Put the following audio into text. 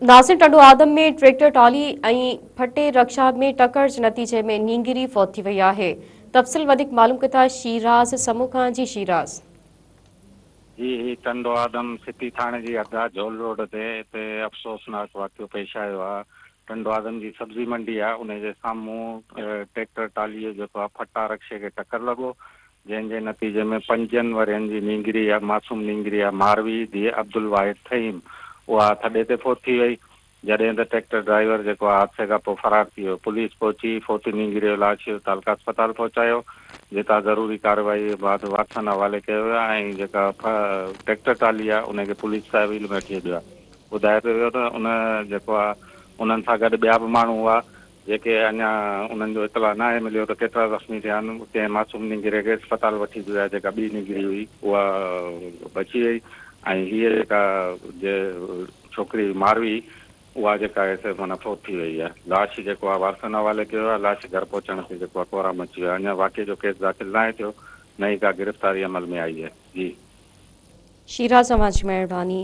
नासिर टंडो आदम में tractor trolley ऐं फटे रक्षा में टक्कर जे नतीजे में नींगिरी फौत थी वई आहे। तफ़सील वधीक मालूम किथा शीराज समूह खां जी शीराज। जी टंडो आदम सिटी थाने जी अगा झोल रोड ते अफ़सोसनाक वाक़ियो पेश आयो आहे। टंडो आदम जी सब्जी मंडी आहे, उन जे साम्हूं ट्रैक्टर ट्राली जेको आहे फटा रक्शे खे टक्कर लॻो, जंहिंजे नतीजे में 5 वरियनि जी नींगिरी आहे, मासूम नींगिरी आहे। मारवी धीअ अब्दुल वाहिद फहीम उहा थॾे ते फोत थी वई, जॾहिं त ट्रैक्टर ड्राइवर जेको आहे हादसे खां पोइ फरार थी वियो। पुलिस पहुची फोती नींगिरी जो लाश तालका अस्पताल पहुचायो, जितां ज़रूरी कार्रवाई बाद वाट्सन हवाले कयो वियो आहे ऐं जेका ट्रैक्टर ट्राली आहे उनखे पुलिस तहवील में वठी वियो आहे। ॿुधाए पियो वियो त उन जेको आहे उन्हनि सां गॾु ॿिया बि माण्हू हुआ, जेके अञा उन्हनि जो इतला न आहे मिलियो त केतिरा ज़ख़्मी थिया आहिनि। कंहिं मासूम नींगिरे खे अस्पताल वठी वियो, जेका ॿी नींगिरी हुई उहा बची वई ऐं हीअ जेका छोकिरी मारवी उहा जेका आहे माना फोत थी वई आहे। लाश जेको आहे वारसन हवाले कयो आहे। लाश घर पहुचण ते जेको आहे कोराम अची वियो आहे। अञा वाक़े जो केस दाख़िल न आहे थियो, न ई का गिरफ़्तारी अमल में आई है। जी शीराज समाज, मेहरबानी।